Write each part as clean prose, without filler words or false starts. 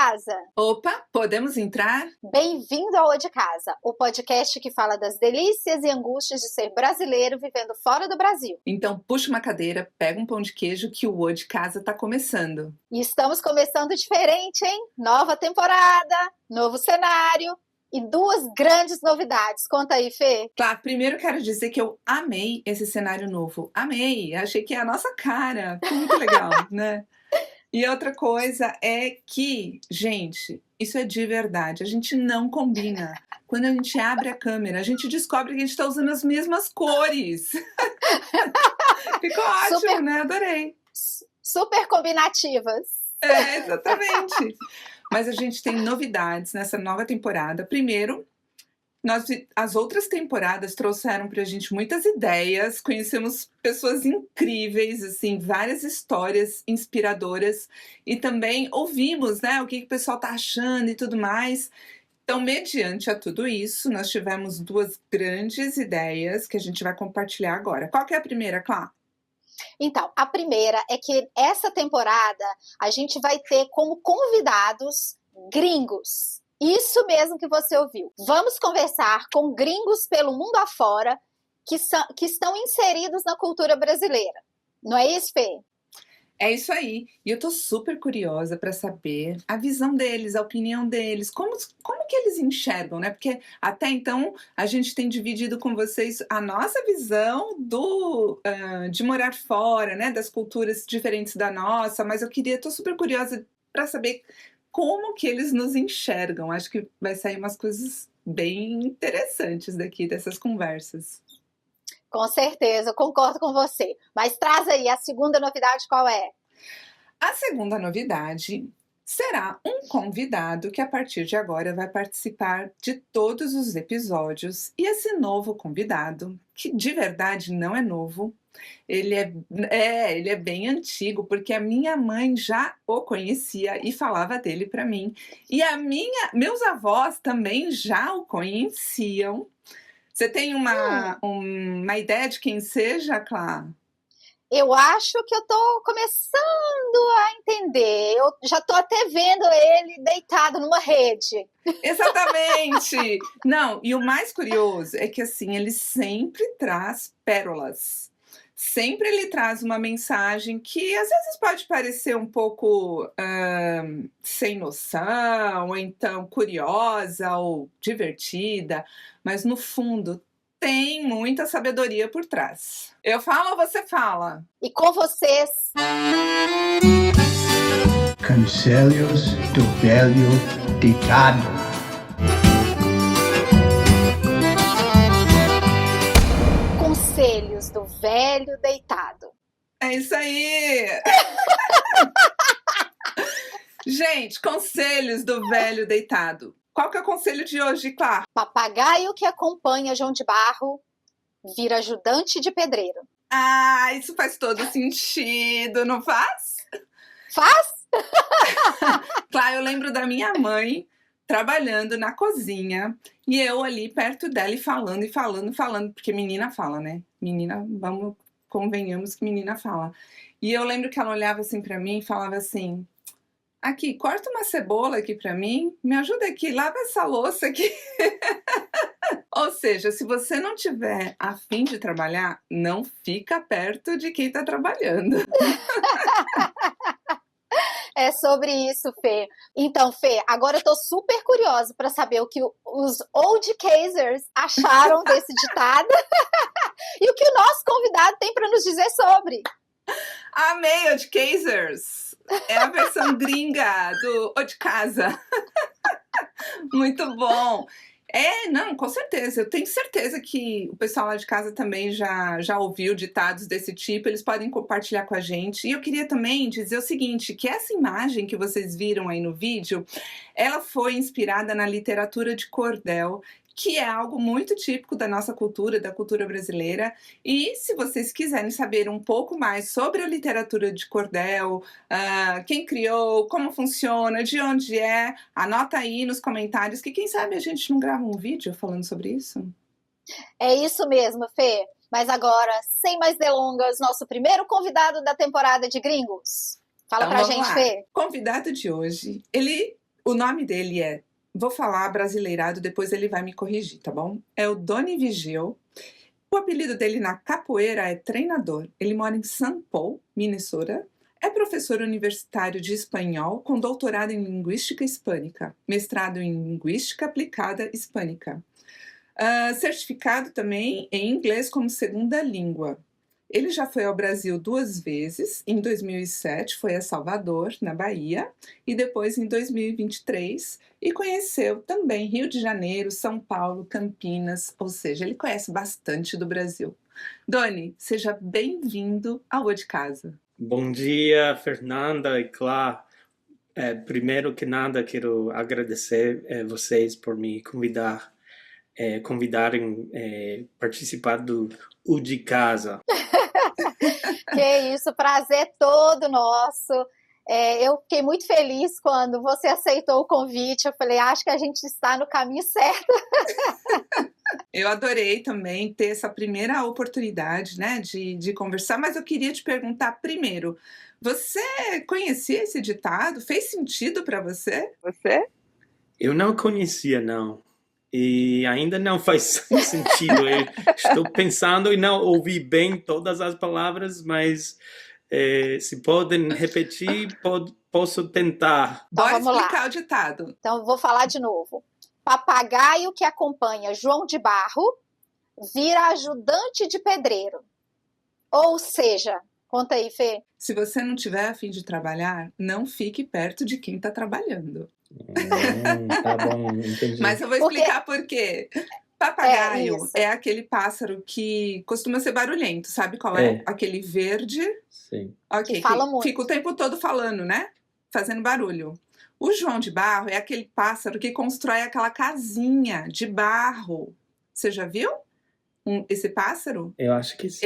casa? Opa, podemos entrar? Bem-vindo ao O de Casa, o podcast que fala das delícias e angústias de ser brasileiro vivendo fora do Brasil. Então puxa uma cadeira, pega um pão de queijo que o O de Casa tá começando. E estamos começando diferente, hein? Nova temporada, novo cenário e duas grandes novidades. Conta aí, Fê. Claro, primeiro quero dizer que eu amei esse cenário novo. Amei, achei que é a nossa cara. Ficou muito legal, né? E outra coisa é que, gente, isso é de verdade, a gente não combina. Quando a gente abre a câmera, a gente descobre que a gente está usando as mesmas cores. Ficou ótimo, Super- né? Adorei. Super combinativas. É, exatamente. Mas a gente tem novidades nessa nova temporada. Primeiro, as outras temporadas trouxeram pra gente muitas ideias, conhecemos pessoas incríveis, assim, várias histórias inspiradoras e também ouvimos, né, o que o pessoal tá achando e tudo mais. Então, mediante a tudo isso, nós tivemos duas grandes ideias que a gente vai compartilhar agora. Qual que é a primeira, Clá? Então, a primeira é que essa temporada a gente vai ter como convidados gringos. Isso mesmo que você ouviu. Vamos conversar com gringos pelo mundo afora que estão inseridos na cultura brasileira. Não é isso, Fê? É isso aí. E eu tô super curiosa para saber a visão deles, a opinião deles, como que eles enxergam, né? Porque até então a gente tem dividido com vocês a nossa visão de morar fora, né? Das culturas diferentes da nossa, mas tô super curiosa para saber como que eles nos enxergam. Acho que vai sair umas coisas bem interessantes daqui dessas conversas. Com certeza, eu concordo com você. Mas traz aí, a segunda novidade qual é? A segunda novidade será um convidado que a partir de agora vai participar de todos os episódios. E esse novo convidado, que de verdade não é novo, ele é bem antigo, porque a minha mãe já o conhecia e falava dele para mim. E meus avós também já o conheciam. Você tem uma ideia de quem seja, Clá? Eu acho que eu tô começando a entender. Eu já tô até vendo ele deitado numa rede. Exatamente! Não, e o mais curioso é que assim, ele sempre traz pérolas. Sempre ele traz uma mensagem que às vezes pode parecer um pouco sem noção, ou então curiosa ou divertida, mas no fundo tem muita sabedoria por trás. Eu falo ou você fala? E com vocês, Conselhos do Velho Ditado. conselhos do velho deitado. É isso aí! Gente, conselhos do velho deitado. Qual que é o conselho de hoje, Clá? Papagaio que acompanha João de Barro vira ajudante de pedreiro. Ah, isso faz todo sentido, não faz? Faz? Clá, eu lembro da minha mãe trabalhando na cozinha e eu ali perto dela e falando, porque menina fala, né? Convenhamos que menina fala. E eu lembro que ela olhava assim pra mim e falava assim: aqui, corta uma cebola aqui pra mim, me ajuda aqui, lava essa louça aqui. Ou seja, se você não tiver a fim de trabalhar, não fica perto de quem tá trabalhando. É sobre isso, Fê. Então, Fê, agora eu tô super curiosa para saber o que os old casers acharam desse ditado e o que o nosso convidado tem para nos dizer sobre. Amei o de Casers. É a versão gringa do O de Casa. Muito bom. Não, com certeza. Eu tenho certeza que o pessoal lá de casa também já ouviu ditados desse tipo. Eles podem compartilhar com a gente. E eu queria também dizer o seguinte, que essa imagem que vocês viram aí no vídeo, ela foi inspirada na literatura de cordel, que é algo muito típico da nossa cultura, da cultura brasileira. E se vocês quiserem saber um pouco mais sobre a literatura de cordel, quem criou, como funciona, de onde é, anota aí nos comentários que quem sabe a gente não grava um vídeo falando sobre isso. É isso mesmo, Fê. Mas agora, sem mais delongas, nosso primeiro convidado da temporada de Gringos. Fala Então, pra vamos gente, lá. Fê. O convidado de hoje, ele O nome dele é, vou falar brasileirado, depois ele vai me corrigir, tá bom? É o Doni Vigil. O apelido dele na capoeira é treinador. Ele mora em St. Paul, Minnesota. É professor universitário de espanhol com doutorado em linguística hispânica, mestrado em linguística aplicada hispânica. Certificado também em inglês como segunda língua. Ele já foi ao Brasil 2 vezes, em 2007 foi a Salvador, na Bahia, e depois em 2023, e conheceu também Rio de Janeiro, São Paulo, Campinas, ou seja, ele conhece bastante do Brasil. Doni, seja bem-vindo ao O de Casa. Bom dia, Fernanda e Clá. Primeiro que nada, quero agradecer vocês por me convidarem participar do O de Casa. Que isso, prazer todo nosso. Eu fiquei muito feliz quando você aceitou o convite. Eu falei, acho que a gente está no caminho certo. Eu adorei também ter essa primeira oportunidade, né, de conversar, mas eu queria te perguntar primeiro, você conhecia esse ditado? Fez sentido para você? Eu não conhecia, não. E ainda não faz sentido. Eu estou pensando e não ouvi bem todas as palavras, mas se podem repetir, posso tentar. Então, Bora vamos lá. explicar o ditado. Então, vou falar de novo. Papagaio que acompanha João de Barro vira ajudante de pedreiro. Ou seja, conta aí, Fê. Se você não tiver a fim de trabalhar, não fique perto de quem está trabalhando. Tá bom, entendi. Mas eu vou explicar por quê. Papagaio isso. é aquele pássaro que costuma ser barulhento, sabe qual é? Aquele verde. Sim. Ok, Que fala muito. fica o tempo todo falando, né? Fazendo barulho. O João de Barro é aquele pássaro que constrói aquela casinha de barro. Você já viu esse pássaro? Eu acho que sim.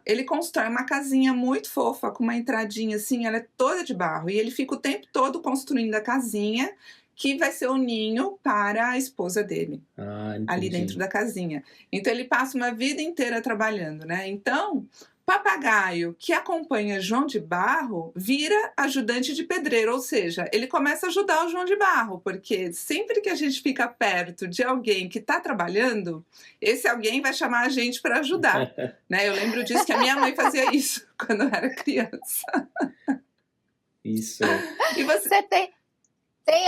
Ele constrói uma casinha muito fofa, com uma entradinha assim, ela é toda de barro. E ele fica o tempo todo construindo a casinha, que vai ser o ninho para a esposa dele, ali dentro da casinha. Então ele passa uma vida inteira trabalhando, né? Então, papagaio que acompanha João de Barro vira ajudante de pedreiro, ou seja, ele começa a ajudar o João de Barro, porque sempre que a gente fica perto de alguém que está trabalhando, esse alguém vai chamar a gente para ajudar, né? Eu lembro disso que a minha mãe fazia isso quando eu era criança. Isso. E você... Você tem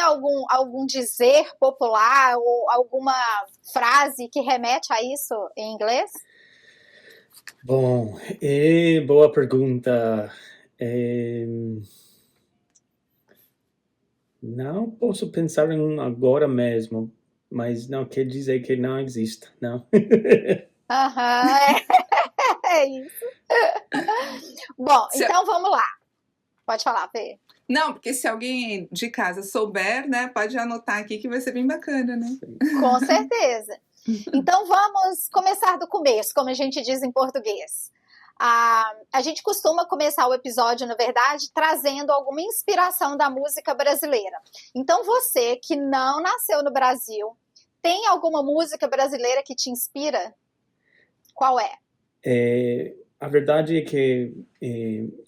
algum dizer popular ou alguma frase que remete a isso em inglês? Bom, boa pergunta. Não posso pensar em um agora mesmo, mas não quer dizer que não exista, não. É isso. Bom, então vamos lá. Pode falar, Fê. Não, porque se alguém de casa souber, né, pode anotar aqui que vai ser bem bacana, né? Com certeza. Então vamos começar do começo, como a gente diz em português. A gente costuma começar o episódio, na verdade, trazendo alguma inspiração da música brasileira. Então você que não nasceu no Brasil, tem alguma música brasileira que te inspira? Qual é? A verdade é que,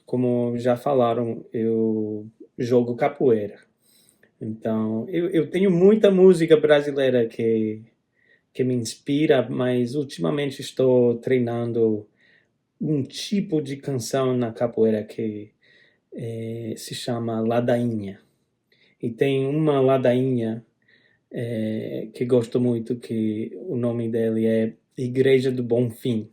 como já falaram, eu jogo capoeira. Então, eu tenho muita música brasileira que me inspira, mas ultimamente estou treinando um tipo de canção na capoeira que se chama ladainha. E tem uma ladainha que gosto muito, que o nome dele é Igreja do Bonfim.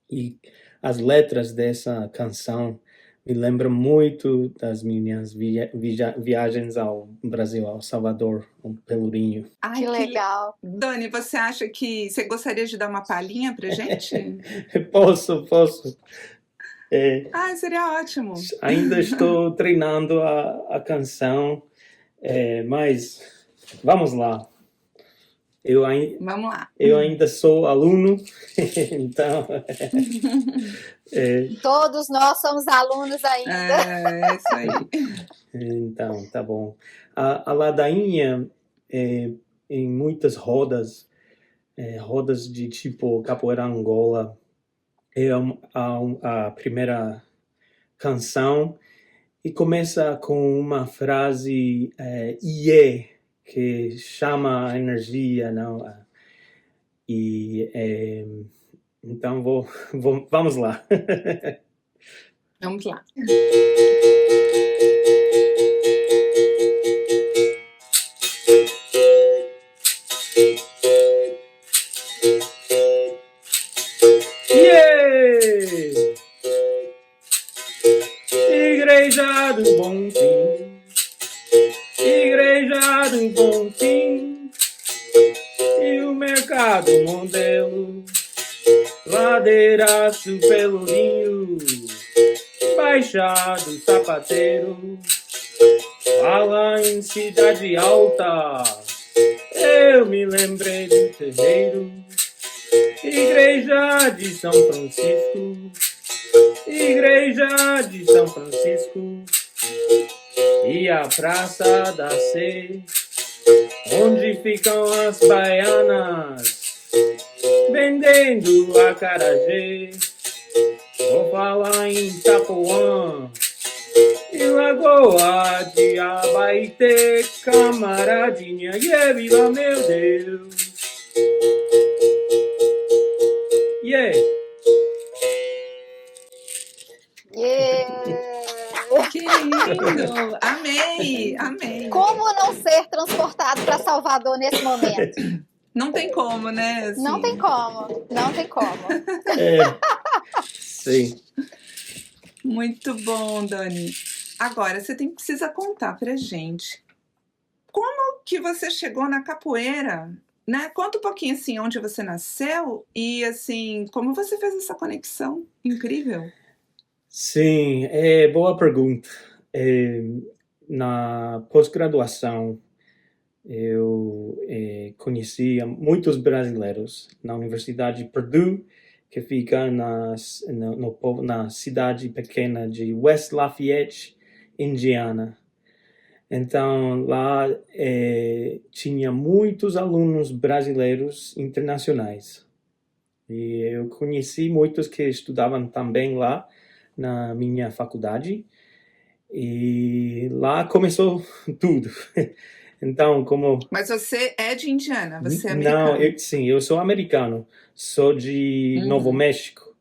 E as letras dessa canção me lembram muito das minhas viagens ao Brasil, ao Salvador, ao Pelourinho. Ai, que legal. Doni, você acha que você gostaria de dar uma palhinha pra gente? Posso. Seria ótimo. Ainda estou treinando a canção, mas vamos lá. Vamos lá. Eu ainda sou aluno, então... Todos nós somos alunos ainda. É isso aí. Então, tá bom. A ladainha, em muitas rodas de tipo capoeira Angola, é a primeira canção, e começa com uma frase IE, que chama a energia, não? Então vamos lá. Vamos lá. Yeah! Igreja do Bom Fim, Igreja do Bom Fim, e o mercado modelo, ladeiraço Pelourinho, Baixado Sapateiro, fala em Cidade Alta, eu me lembrei do terreiro, Igreja de São Francisco, Igreja de São Francisco, e a Praça da Sé, onde ficam as baianas, vendendo acarajé. Vou falar em Itapuã e Lagoa de Abaeté, Camaradinha e Vila, meu Deus. Yeah! Yeah! Que lindo! Amei! Amei! Como não ser transportado para Salvador nesse momento? Não tem como, né? Assim. Não tem como, não tem como. Sim. Muito bom, Dani. Agora, você precisa contar pra gente como que você chegou na capoeira, né? Conta um pouquinho, assim, onde você nasceu e, assim, como você fez essa conexão incrível. Sim, boa pergunta. Na pós-graduação, eu conhecia muitos brasileiros na Universidade de Purdue, que fica na cidade pequena de West Lafayette, Indiana. Então, lá tinha muitos alunos brasileiros internacionais. E eu conheci muitos que estudavam também lá na minha faculdade. E lá começou tudo. Então, como... Mas você é de Indiana, você é americano. Não, sim, eu sou americano. Sou de Novo México.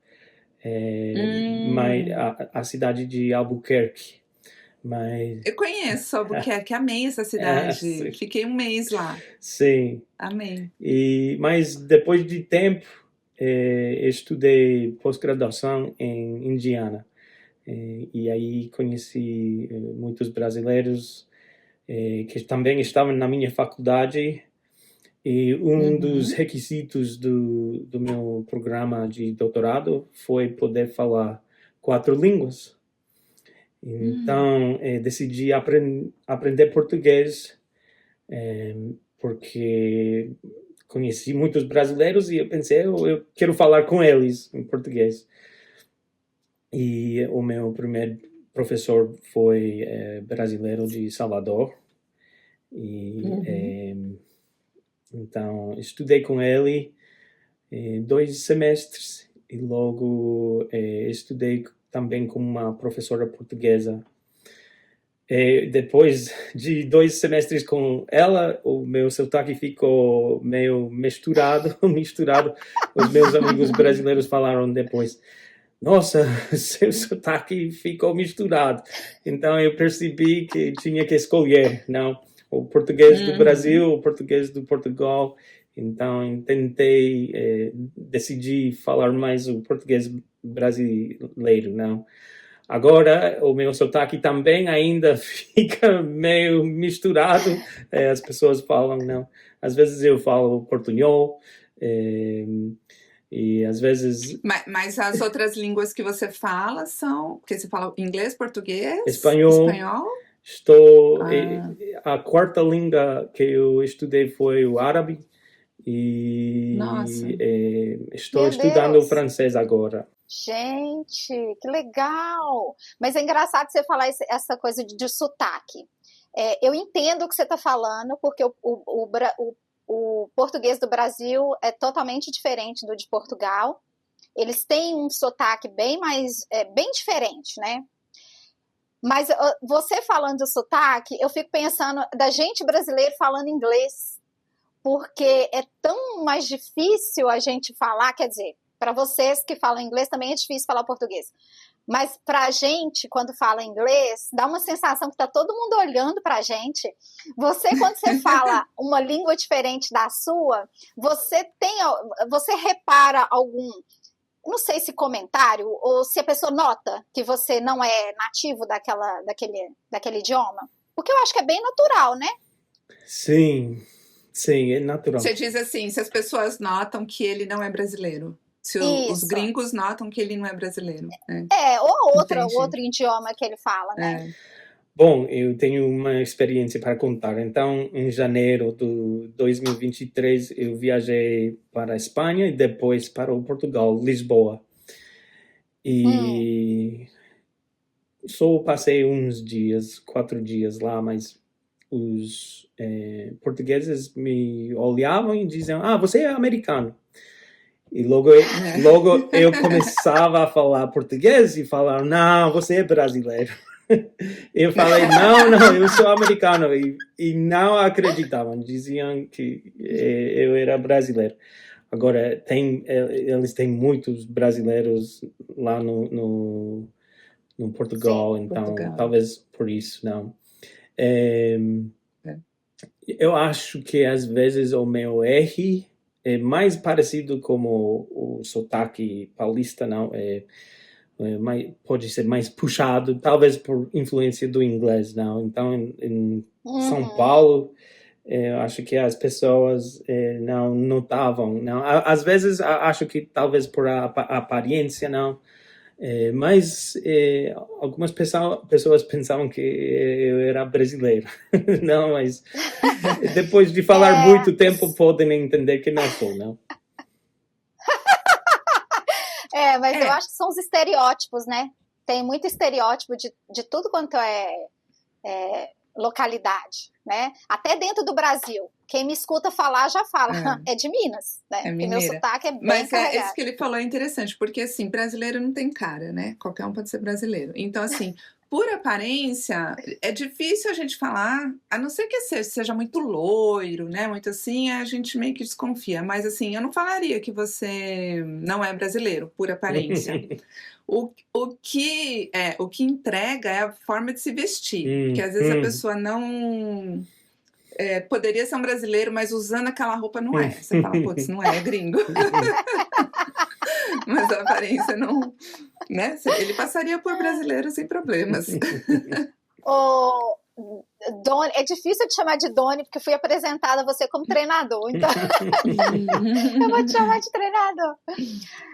Mas a cidade de Albuquerque. Mas... Eu conheço Albuquerque, amei essa cidade. Sim. Fiquei um mês lá. Sim. Amei. Mas depois de tempo, estudei pós-graduação em Indiana. E aí conheci muitos brasileiros que também estavam na minha faculdade. E um dos requisitos do meu programa de doutorado foi poder falar 4 línguas. Então, decidi aprender português, porque conheci muitos brasileiros e eu pensei, eu quero falar com eles em português. E o meu primeiro professor foi brasileiro de Salvador. Então, estudei com ele 2 semestres e logo estudei também com uma professora portuguesa. Depois de 2 semestres com ela, o meu sotaque ficou meio misturado. Os meus amigos brasileiros falaram depois, nossa, seu sotaque ficou misturado. Então eu percebi que tinha que escolher, não? O português do Brasil, o português do Portugal. Então tentei, decidi falar mais o português brasileiro, não? Agora, o meu sotaque também ainda fica meio misturado. As pessoas falam, não? Às vezes eu falo portunhol, e às vezes... Mas as outras línguas que você fala são... Porque você fala inglês, português, espanhol. A 4ª língua que eu estudei foi o árabe. E estou estudando o francês agora. Gente, que legal! Mas é engraçado você falar essa coisa de sotaque. Eu entendo o que você está falando, porque o português do Brasil é totalmente diferente do de Portugal. Eles têm um sotaque bem diferente, né? Mas você falando do sotaque, eu fico pensando da gente brasileiro falando inglês, porque é tão mais difícil a gente falar, quer dizer, para vocês que falam inglês também é difícil falar português. Mas para a gente, quando fala inglês, dá uma sensação que está todo mundo olhando para a gente. Quando você fala uma língua diferente da sua, você repara algum, não sei se comentário, ou se a pessoa nota que você não é nativo daquele idioma? Porque eu acho que é bem natural, né? Sim, é natural. Você diz assim, se as pessoas notam que ele não é brasileiro. Se os gringos notam que ele não é brasileiro. Ou outro idioma que ele fala, né? Bom, eu tenho uma experiência para contar. Então, em janeiro de 2023, eu viajei para a Espanha e depois para o Portugal, Lisboa. E só passei uns dias, 4 dias lá, mas os portugueses me olhavam e diziam, você é americano. E logo eu começava a falar português e falar, não, você é brasileiro. Eu falei, não, eu sou americano. E não acreditavam, diziam que eu era brasileiro. Agora, eles têm muitos brasileiros lá no Portugal, Sim, então Portugal. talvez por isso, não. Eu acho que às vezes o meu R é mais parecido com o sotaque paulista, não? Pode ser mais puxado, talvez por influência do inglês, não? Então, em São Paulo, eu acho que as pessoas não notavam, não? Às vezes, acho que talvez por a aparência, não? Mas algumas pessoas pensavam que eu era brasileiro. Não, mas depois de falar muito tempo, podem entender que não sou, não? Mas eu acho que são os estereótipos, né? Tem muito estereótipo de tudo quanto é localidade, né? Até dentro do Brasil. Quem me escuta falar já fala, é de Minas, né? Porque meu sotaque é bem carregado. Mas isso que ele falou é interessante, porque assim, brasileiro não tem cara, né? Qualquer um pode ser brasileiro. Então, assim, por aparência, é difícil a gente falar, a não ser que seja muito loiro, né? Muito assim, a gente meio que desconfia. Mas assim, eu não falaria que você não é brasileiro, por aparência. O que entrega é a forma de se vestir. Porque às vezes a pessoa não... poderia ser um brasileiro, mas usando aquela roupa não é. Você fala, putz, não é gringo. Mas a aparência não... Né? Ele passaria por brasileiro sem problemas. Doni, é difícil te chamar de Doni, porque fui apresentada a você como treinador. Então, eu vou te chamar de treinador.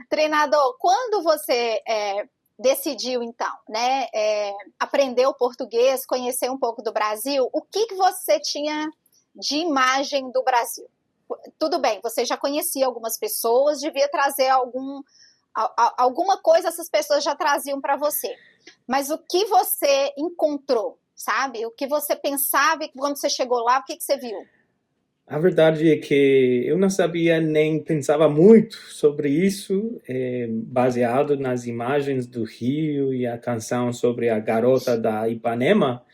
Treinador, quando você decidiu, então, né, aprender o português, conhecer um pouco do Brasil, o que você tinha de imagem do Brasil? Tudo bem, você já conhecia algumas pessoas, devia trazer alguma coisa essas pessoas já traziam para você. Mas o que você encontrou, sabe? O que você pensava e quando você chegou lá, o que você viu? A verdade é que eu não sabia nem pensava muito sobre isso, baseado nas imagens do Rio e a canção sobre a garota da Ipanema.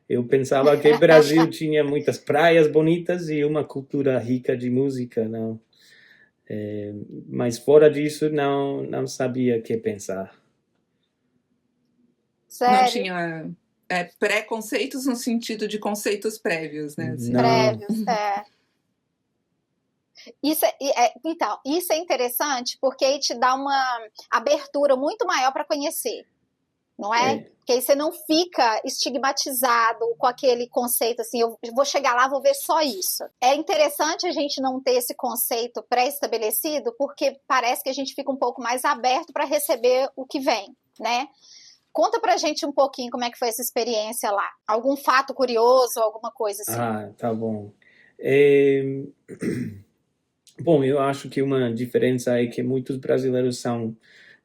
Eu pensava que o Brasil tinha muitas praias bonitas e uma cultura rica de música, não? Mas fora disso, não sabia o que pensar. Sério? Não tinha preconceitos no sentido de conceitos prévios, né? Assim. Prévios, Então, isso é interessante porque aí te dá uma abertura muito maior para conhecer, não é? Porque aí você não fica estigmatizado com aquele conceito assim, eu vou chegar lá, vou ver só isso. É interessante a gente não ter esse conceito pré-estabelecido porque parece que a gente fica um pouco mais aberto para receber o que vem, né? Conta pra gente um pouquinho como é que foi essa experiência lá. Algum fato curioso, alguma coisa assim. Tá bom. Bom, eu acho que uma diferença é que muitos brasileiros são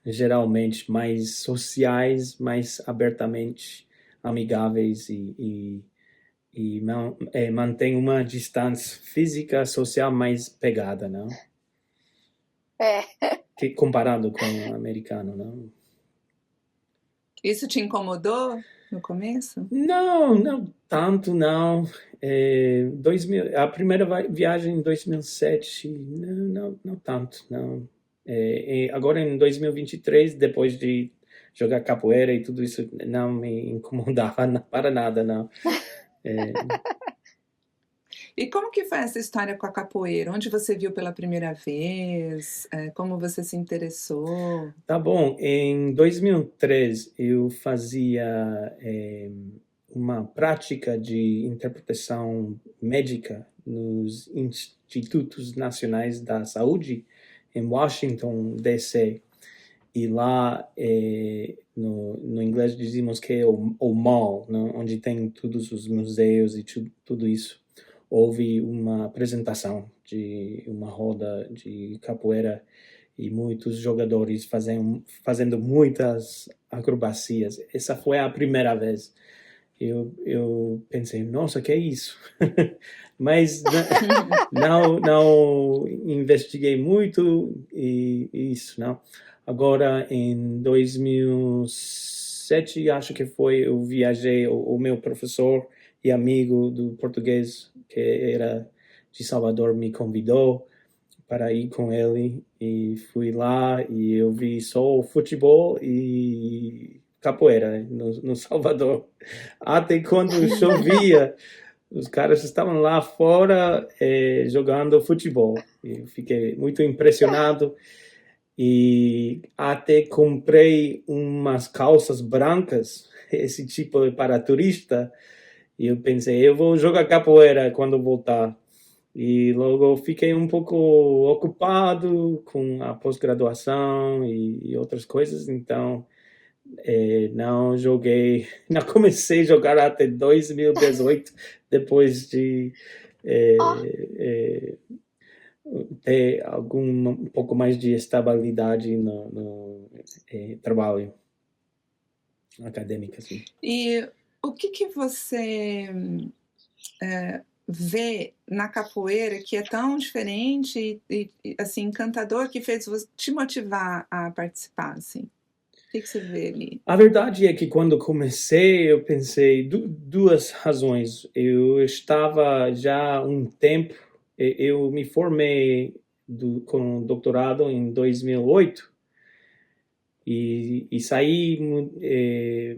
geralmente mais sociais, mais abertamente amigáveis e mantém uma distância física, social mais pegada, não? Que comparado com o americano, não? Isso te incomodou no começo? Não, não tanto, não. 2000, a primeira viagem em 2007, não tanto, não. Agora em 2023, depois de jogar capoeira e tudo isso, não me incomodava para nada, não. E como que foi essa história com a capoeira? Onde você viu pela primeira vez? Como você se interessou? Tá bom, em 2003 eu fazia uma prática de interpretação médica nos Institutos Nacionais da Saúde em Washington, D.C. E lá, no inglês dizemos que é o mall, né, onde tem todos os museus e tudo isso. Houve uma apresentação de uma roda de capoeira e muitos jogadores fazendo muitas acrobacias. Essa foi a primeira vez. Eu pensei, nossa, que é isso? Mas não investiguei muito e isso, não. Agora, em 2007, acho que foi, eu viajei, o meu professor e amigo do português, que era de Salvador, me convidou para ir com ele e fui lá e eu vi só futebol e capoeira no Salvador. Até quando chovia, os caras estavam lá fora jogando futebol. Eu fiquei muito impressionado e até comprei umas calças brancas, esse tipo para turista. E eu pensei, eu vou jogar capoeira quando voltar. E logo fiquei um pouco ocupado com a pós-graduação e outras coisas, então não joguei, não comecei a jogar até 2018, depois de ter um pouco mais de estabilidade no trabalho acadêmico. Assim. E o que você vê na capoeira que é tão diferente e assim, encantador, que fez você te motivar a participar, assim? O que você vê ali? A verdade é que quando comecei, eu pensei duas razões. Eu estava já um tempo, eu me formei com doutorado em 2008 e saí,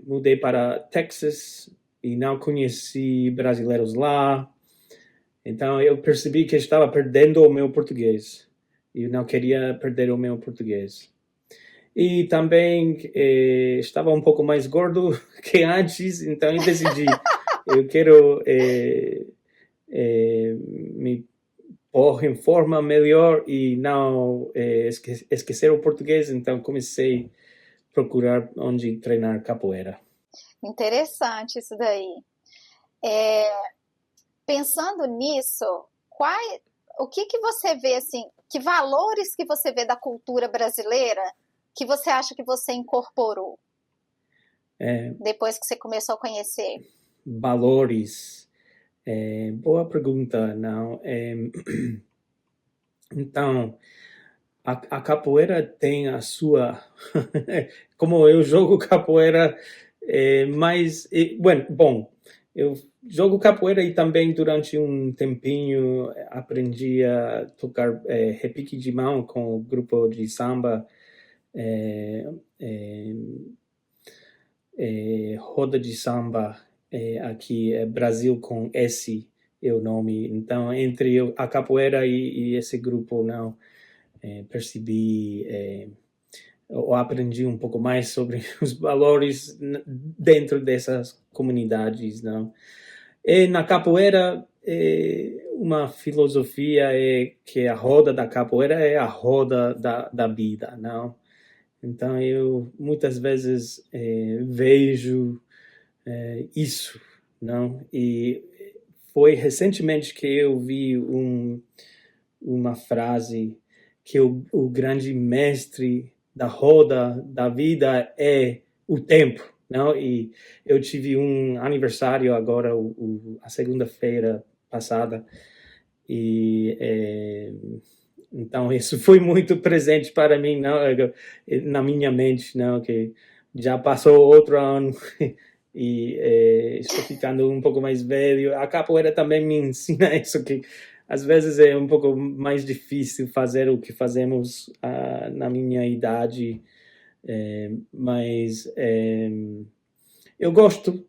mudei para Texas e não conheci brasileiros lá. Então eu percebi que estava perdendo o meu português. Eu não queria perder o meu português. E também estava um pouco mais gordo que antes, então eu decidi, eu quero me pôr em forma melhor e não esquecer o português, então comecei a procurar onde treinar capoeira. Interessante isso daí. Pensando nisso, o que você vê, assim, que valores que você vê da cultura brasileira que você acha que você incorporou depois que você começou a conhecer? Valores. Boa pergunta, não? Então, a capoeira tem a sua... Como eu jogo capoeira, mas... bom, eu jogo capoeira e também durante um tempinho aprendi a tocar repique de mão com o grupo de samba, roda de samba, aqui é Brasil com S é o nome. Então, entre a capoeira e esse grupo, não percebi ou aprendi um pouco mais sobre os valores dentro dessas comunidades, não? E na capoeira, uma filosofia é que a roda da capoeira é a roda da vida, não? Então, eu muitas vezes vejo isso, não? E foi recentemente que eu vi uma frase que o grande mestre da roda da vida é o tempo, não? E eu tive um aniversário agora, a segunda-feira passada, e então isso foi muito presente para mim, não? Na minha mente, não? Que já passou outro ano e estou ficando um pouco mais velho. A capoeira também me ensina isso, que às vezes é um pouco mais difícil fazer o que fazemos na minha idade, mas eu gosto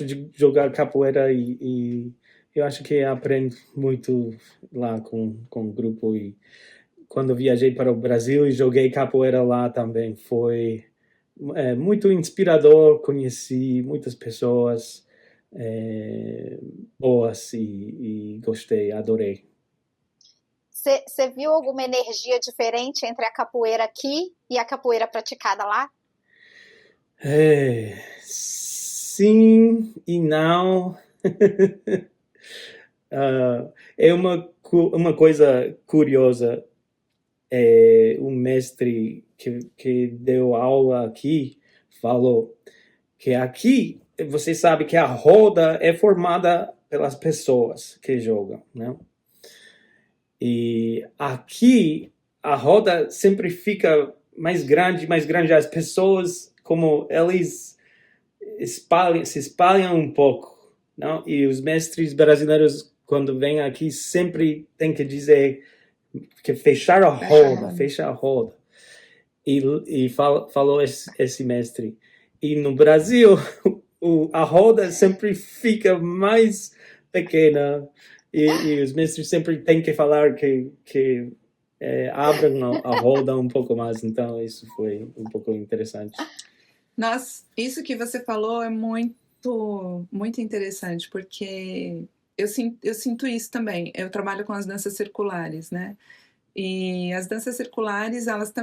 de jogar capoeira e eu acho que aprendo muito lá com o grupo. E quando viajei para o Brasil e joguei capoeira lá também, foi muito inspirador. Conheci muitas pessoas boas e gostei, adorei. Você viu alguma energia diferente entre a capoeira aqui e a capoeira praticada lá? Sim e não. É uma coisa curiosa. Um mestre que deu aula aqui falou que aqui você sabe que a roda é formada pelas pessoas que jogam, né? E aqui a roda sempre fica mais grande. As pessoas, como eles se espalham um pouco, não? E os mestres brasileiros, quando vêm aqui, sempre tem que dizer que fecha a roda. E falou esse mestre. E no Brasil, a roda sempre fica mais pequena. E os mestres sempre têm que falar que abram a roda um pouco mais. Então, isso foi um pouco interessante. Nossa, isso que você falou é muito, muito interessante, porque eu sinto isso também. Eu trabalho com as danças circulares, né? E as danças circulares, elas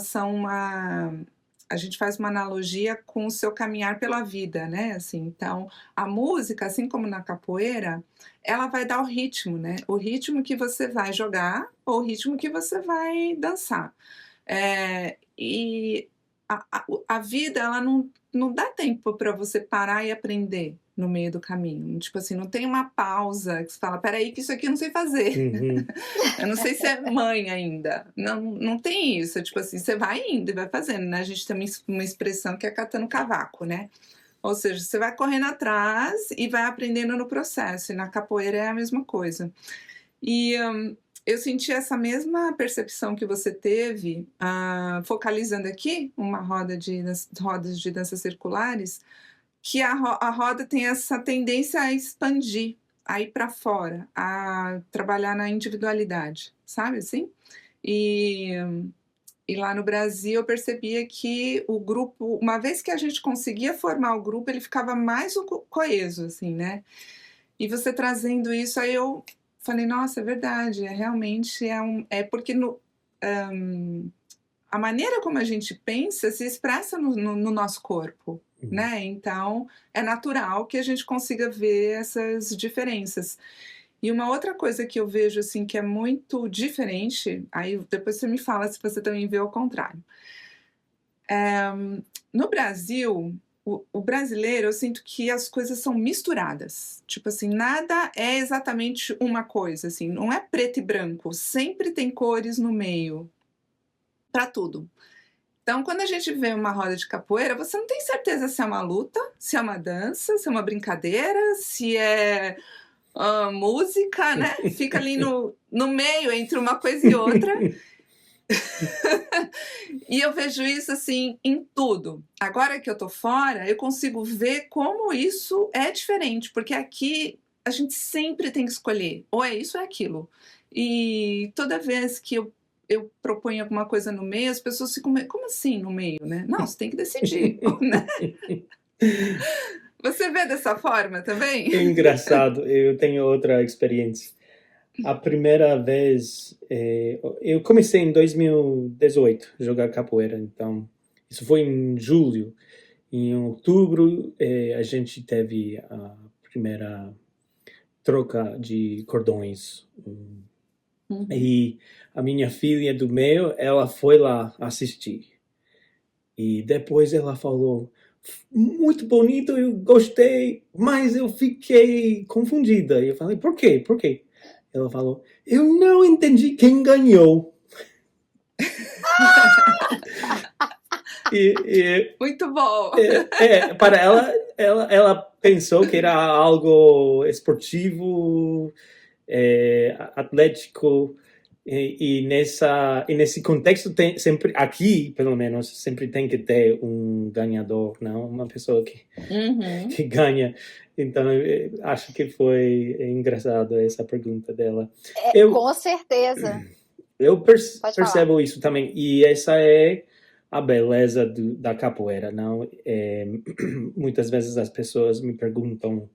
são a gente faz uma analogia com o seu caminhar pela vida, né? Assim, então, a música, assim como na capoeira, ela vai dar o ritmo, né? O ritmo que você vai jogar ou o ritmo que você vai dançar. E a vida, ela não dá tempo para você parar e aprender no meio do caminho. Tipo assim, não tem uma pausa que você fala, peraí que isso aqui eu não sei fazer. Uhum. Eu não sei se é mãe ainda. Não tem isso. Tipo assim, você vai indo e vai fazendo, né? A gente tem uma expressão que é catando cavaco, né? Ou seja, você vai correndo atrás e vai aprendendo no processo. E na capoeira é a mesma coisa. E eu senti essa mesma percepção que você teve, focalizando aqui uma rodas de danças circulares, que a roda tem essa tendência a expandir, a ir para fora, a trabalhar na individualidade, sabe assim? E lá no Brasil eu percebia que o grupo, uma vez que a gente conseguia formar o grupo, ele ficava mais coeso, assim, né? E você trazendo isso, aí eu falei, nossa, é verdade, realmente porque a maneira como a gente pensa se expressa no nosso corpo, né? Então, é natural que a gente consiga ver essas diferenças. E uma outra coisa que eu vejo, assim, que é muito diferente, aí depois você me fala se você também vê ao contrário. No Brasil, o brasileiro, eu sinto que as coisas são misturadas. Tipo assim, nada é exatamente uma coisa, assim, não é preto e branco, sempre tem cores no meio, para tudo. Então, quando a gente vê uma roda de capoeira, você não tem certeza se é uma luta, se é uma dança, se é uma brincadeira, se é música, né? Fica ali no meio, entre uma coisa e outra. E eu vejo isso, assim, em tudo. Agora que eu tô fora, eu consigo ver como isso é diferente, porque aqui a gente sempre tem que escolher, ou é isso ou é aquilo. E toda vez que eu proponho alguma coisa no meio, as pessoas ficam, como assim no meio, né? Não, você tem que decidir, né? Você vê dessa forma também? É engraçado, eu tenho outra experiência. A primeira vez, eu comecei em 2018 a jogar capoeira, então isso foi em julho. Em outubro, a gente teve a primeira troca de cordões. E a minha filha do meio, ela foi lá assistir. E depois ela falou, muito bonito, eu gostei, mas eu fiquei confundida. E eu falei, por quê? Por quê? Ela falou, eu não entendi quem ganhou. Muito bom. Para ela pensou que era algo esportivo, atlético, e nesse contexto sempre, aqui pelo menos, sempre tem que ter um ganhador, não? Uma pessoa que ganha. Então, acho que foi engraçado essa pergunta dela. Com certeza. Eu Pode falar. percebo isso também, e essa é a beleza da capoeira, não? Muitas vezes as pessoas me perguntam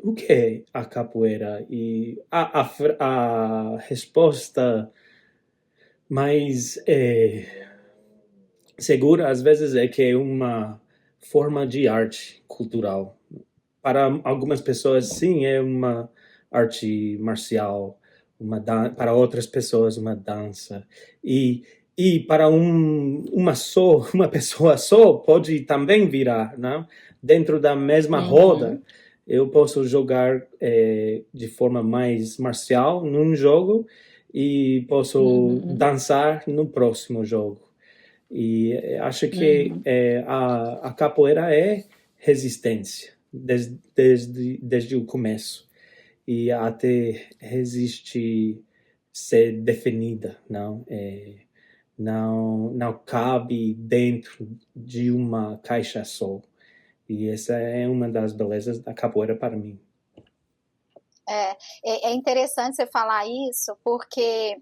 o que é a capoeira, e a resposta mais segura às vezes é que é uma forma de arte cultural. Para algumas pessoas, sim, é uma arte marcial, para outras pessoas, uma dança. E para uma pessoa só, pode também virar, não? Dentro da mesma roda, eu posso jogar de forma mais marcial num jogo e posso dançar no próximo jogo. E acho que a capoeira é resistência desde o começo, e até resiste ser definida, não cabe dentro de uma caixa só. E essa é uma das belezas da capoeira para mim. É interessante você falar isso, porque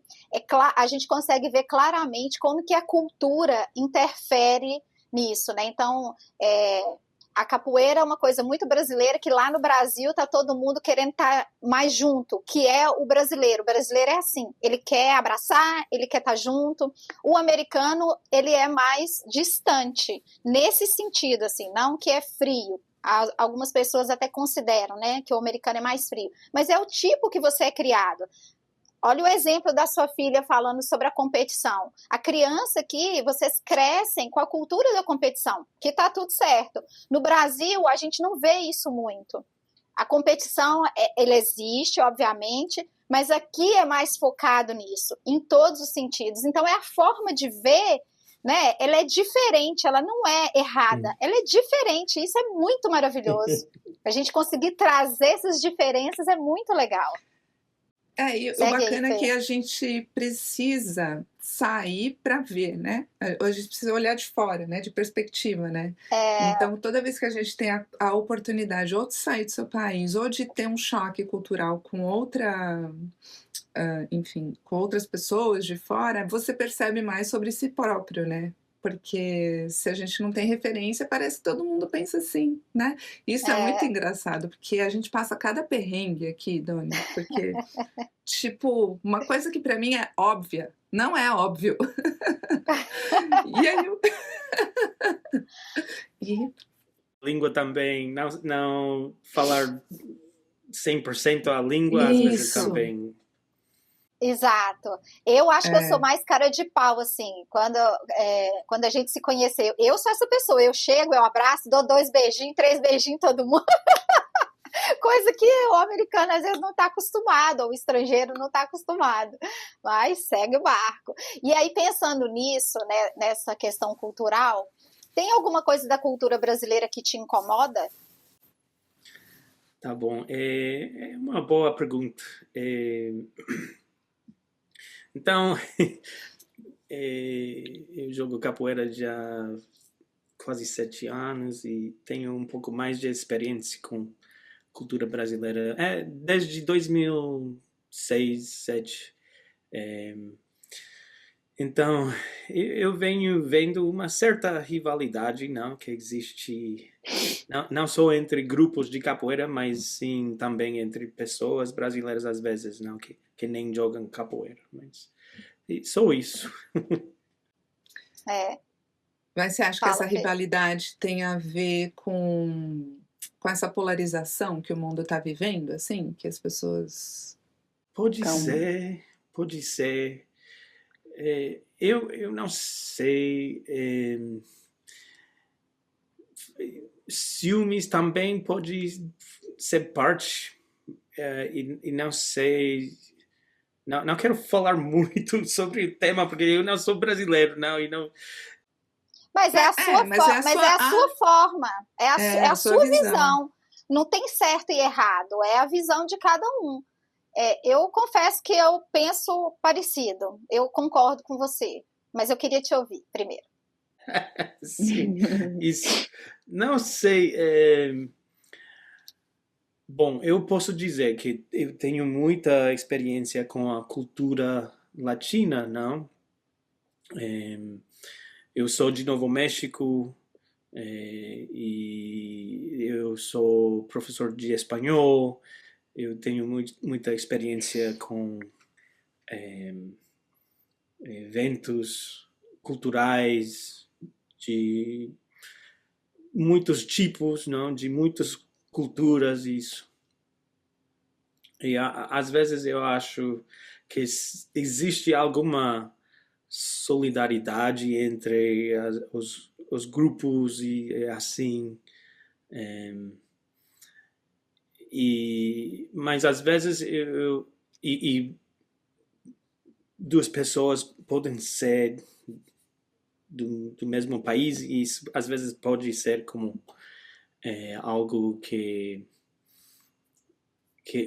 a gente consegue ver claramente como que a cultura interfere nisso, né? Então, a capoeira é uma coisa muito brasileira, que lá no Brasil tá todo mundo querendo estar mais junto, que é o brasileiro. O brasileiro é assim, ele quer abraçar, ele quer estar junto. O americano, ele é mais distante, nesse sentido, assim, não que é frio. Algumas pessoas até consideram, né, que o americano é mais frio, mas é o tipo que você é criado. Olha o exemplo da sua filha falando sobre a competição. A criança aqui, vocês crescem com a cultura da competição, que tá tudo certo. No Brasil, a gente não vê isso muito. A competição, ela existe, obviamente, mas aqui é mais focado nisso, em todos os sentidos. Então, é a forma de ver, né? Ela é diferente, ela não é errada, ela é diferente, isso é muito maravilhoso. A gente conseguir trazer essas diferenças é muito legal. E o bacana é que a gente precisa sair para ver, né? A gente precisa olhar de fora, né? De perspectiva, né? Então, toda vez que a gente tem a oportunidade ou de sair do seu país, ou de ter um choque cultural com enfim, com outras pessoas de fora, você percebe mais sobre si próprio, né? Porque se a gente não tem referência, parece que todo mundo pensa assim, né? Isso é muito engraçado, porque a gente passa cada perrengue aqui, Doni, porque, tipo, uma coisa que pra mim é óbvia, não é óbvio. E aí Língua também, não falar 100% a língua, às vezes também. Exato. Eu acho que eu sou mais cara de pau, assim, quando a gente se conheceu. Eu sou essa pessoa, eu chego, eu abraço, dou 2 beijinhos, 3 beijinhos em todo mundo. Coisa que o americano às vezes não está acostumado, ou o estrangeiro não está acostumado, mas segue o barco. E aí, pensando nisso, né, nessa questão cultural, tem alguma coisa da cultura brasileira que te incomoda? Tá bom, é uma boa pergunta. Então, eu jogo capoeira já quase 7 anos e tenho um pouco mais de experiência com cultura brasileira. Desde 2006, 2007. Então, eu venho vendo uma certa rivalidade, não, que existe, não só entre grupos de capoeira, mas sim também entre pessoas brasileiras às vezes, não, que nem jogam capoeira, mas só isso. Mas você acha que essa rivalidade tem a ver com essa polarização que o mundo está vivendo, assim, que as pessoas... Pode ser. Eu não sei. Ciúmes também pode ser parte, e não sei. Não quero falar muito sobre o tema, porque eu não sou brasileiro, não, e não. Mas é a sua, mas é a mas sua, é a sua forma, é a sua sua visão. visão. Não tem certo e errado, é a visão de cada um. Eu confesso que eu penso parecido, eu concordo com você, mas eu queria te ouvir primeiro. Sim, isso. Não sei. Bom, eu posso dizer que eu tenho muita experiência com a cultura latina, não? Eu sou de Novo México, e eu sou professor de espanhol. Eu tenho muita experiência com eventos culturais de muitos tipos, não? De muitas culturas, isso. E às vezes eu acho que existe alguma solidariedade entre os grupos e assim. Mas às vezes duas pessoas podem ser do mesmo país e isso às vezes pode ser como algo que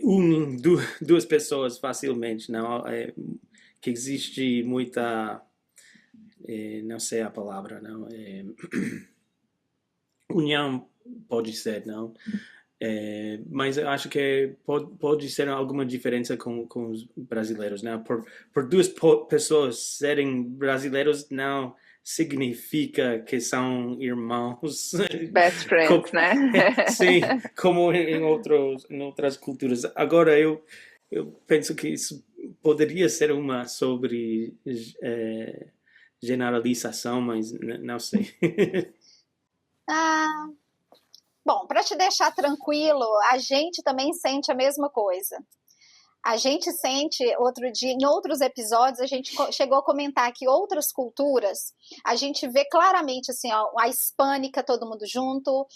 une duas pessoas facilmente, não? Que existe muita, não sei a palavra, não? União pode ser, não? Mas eu acho que pode ser alguma diferença com os brasileiros, né? Por duas pessoas serem brasileiros não significa que são irmãos. Best friends, né? Sim, como em outras culturas. Agora eu penso que isso poderia ser uma sobre generalização, mas não sei. Bom, para te deixar tranquilo, a gente também sente a mesma coisa. A gente sente, outro dia, em outros episódios, a gente chegou a comentar que outras culturas, a gente vê claramente assim, ó, a hispânica todo mundo junto,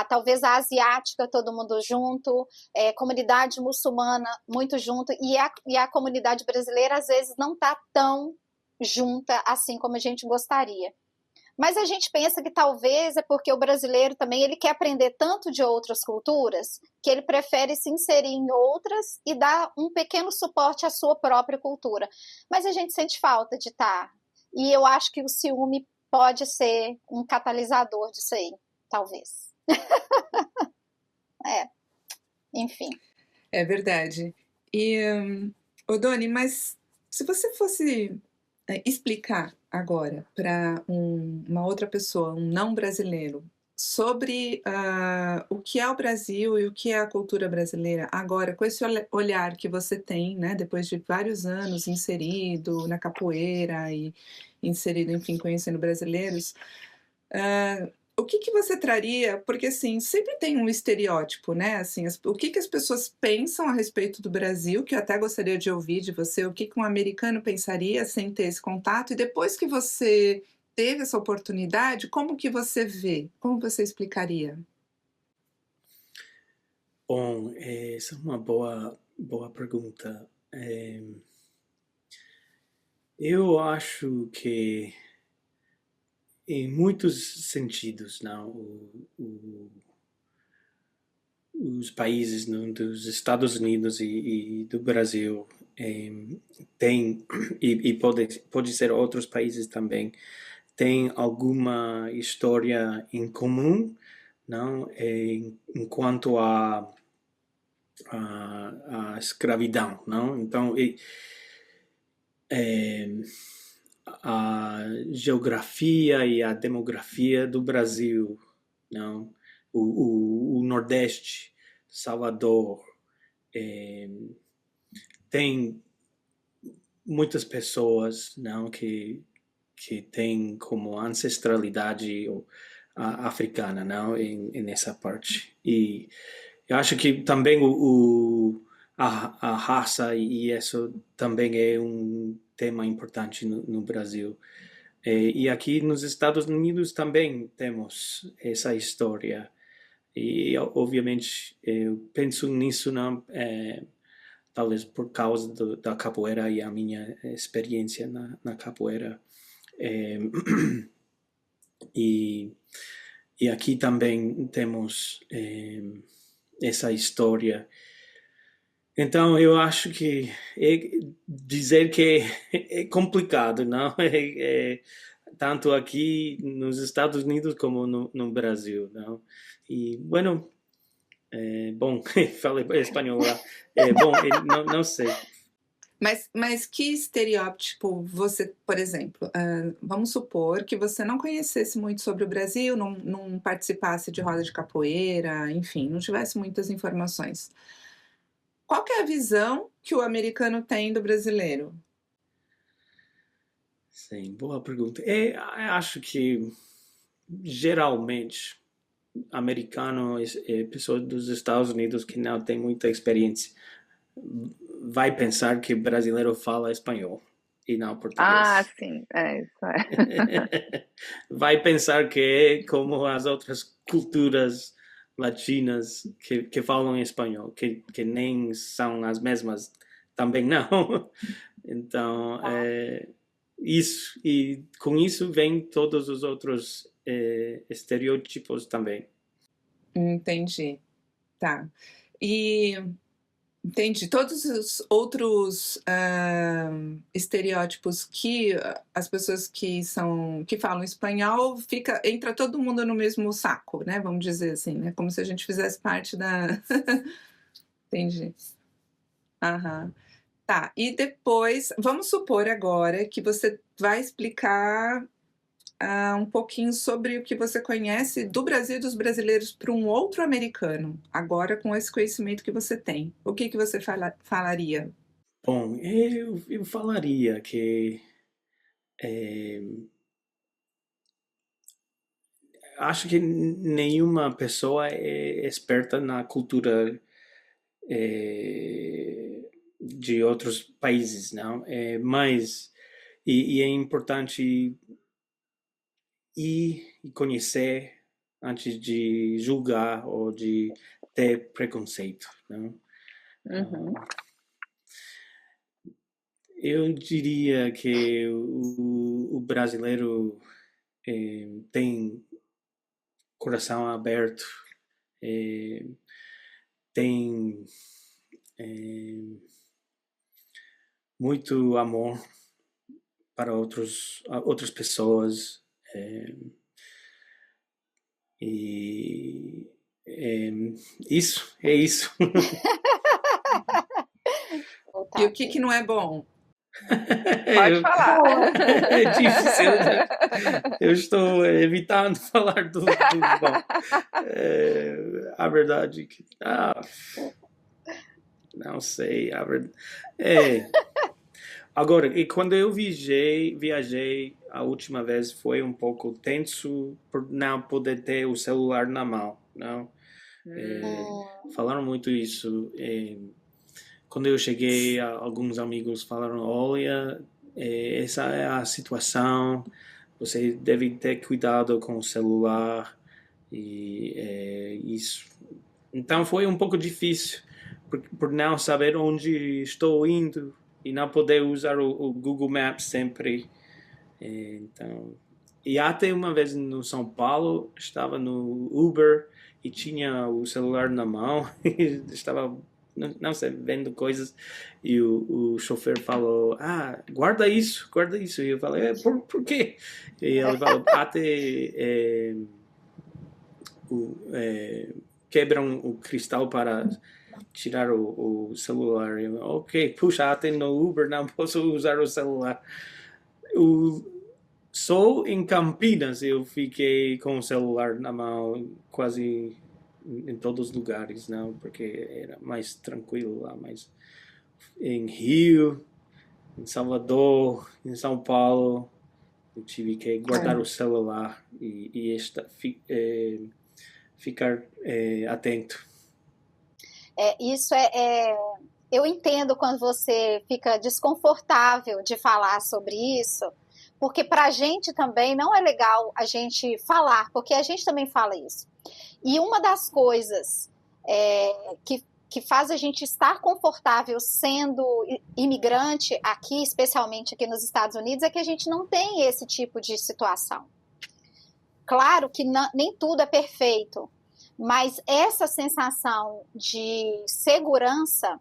talvez a asiática todo mundo junto, comunidade muçulmana muito junto, e a comunidade brasileira às vezes não está tão junta assim como a gente gostaria. Mas a gente pensa que talvez é porque o brasileiro também ele quer aprender tanto de outras culturas que ele prefere se inserir em outras e dar um pequeno suporte à sua própria cultura. Mas a gente sente falta de estar. E eu acho que o ciúme pode ser um catalisador disso aí, talvez. Enfim. É verdade. E, Doni, mas se você fosse explicar agora para uma outra pessoa, um não brasileiro, sobre o que é o Brasil e o que é a cultura brasileira agora, com esse olhar que você tem, né, depois de vários anos inserido na capoeira e inserido, enfim, conhecendo brasileiros, o que você traria? Porque, assim, sempre tem um estereótipo, né? Assim, o que as pessoas pensam a respeito do Brasil, que eu até gostaria de ouvir de você, o que um americano pensaria sem ter esse contato, e depois que você teve essa oportunidade, como que você vê? Como você explicaria? Bom, essa é uma boa pergunta. Eu acho que em muitos sentidos, não, os países dos Estados Unidos e do Brasil têm, e pode ser outros países também, têm alguma história em comum, não, enquanto a escravidão, não? Então, a geografia e a demografia do Brasil, não? O Nordeste, Salvador, tem muitas pessoas, não, que têm como ancestralidade africana, não, nessa parte. E eu acho que também a raça e isso também é um tema importante no Brasil. E aqui nos Estados Unidos também temos essa história. E, obviamente, eu penso nisso talvez por causa da capoeira e a minha experiência na capoeira. E, e aqui também temos essa história. Então, eu acho que dizer que é complicado, não? Tanto aqui nos Estados Unidos como no Brasil, não? E, bueno, bom, falei espanhol lá. Bom, não sei. Mas que estereótipo você, por exemplo, vamos supor que você não conhecesse muito sobre o Brasil, não participasse de roda de capoeira, enfim, não tivesse muitas informações. Qual que é a visão que o americano tem do brasileiro? Sim, boa pergunta. Acho que geralmente americano, pessoas dos Estados Unidos que não tem muita experiência, vai pensar que brasileiro fala espanhol e não português. Sim, isso é. Vai pensar que é como as outras culturas latinas que falam espanhol, que nem são as mesmas, também não. Então, isso, e com isso vem todos os outros estereótipos também. Entendi. Tá. E entendi. Todos os outros estereótipos que as pessoas que falam espanhol, entra todo mundo no mesmo saco, né? Vamos dizer assim, né? Como se a gente fizesse parte da. Entendi. Aham. Tá. E depois, vamos supor agora que você vai explicar um pouquinho sobre o que você conhece do Brasil e dos brasileiros para um outro americano, agora com esse conhecimento que você tem. O que você falaria? Bom, eu falaria que acho que nenhuma pessoa é esperta na cultura de outros países, não? Mas e é importante ir e conhecer antes de julgar ou de ter preconceito, não? Uhum. Eu diria que o brasileiro tem coração aberto, tem muito amor para outras pessoas, e isso, é isso. E o que não é bom? Pode falar. É difícil, né? Eu estou evitando falar do bom. A verdade que não sei, agora, e quando eu viajei a última vez foi um pouco tenso por não poder ter o celular na mão, não? Falaram muito isso. Quando eu cheguei, alguns amigos falaram, olha, essa é a situação, você deve ter cuidado com o celular e isso. Então foi um pouco difícil por não saber onde estou indo e não poder usar o Google Maps sempre. Então, e até uma vez no São Paulo, estava no Uber e tinha o celular na mão e estava, não sei, vendo coisas e o chofer falou, guarda isso. E eu falei, por quê? E ele falou, até quebram o cristal para tirar o celular. Eu, ok, puxa, até no Uber não posso usar o celular. Só em Campinas eu fiquei com o celular na mão quase em todos os lugares, não, porque era mais tranquilo lá, mas em Rio, em Salvador, em São Paulo, eu tive que guardar o celular e ficar atento. Isso eu entendo quando você fica desconfortável de falar sobre isso, porque para a gente também não é legal a gente falar, porque a gente também fala isso. E uma das coisas que faz a gente estar confortável sendo imigrante aqui, especialmente aqui nos Estados Unidos, é que a gente não tem esse tipo de situação. Claro que nem tudo é perfeito, mas essa sensação de segurança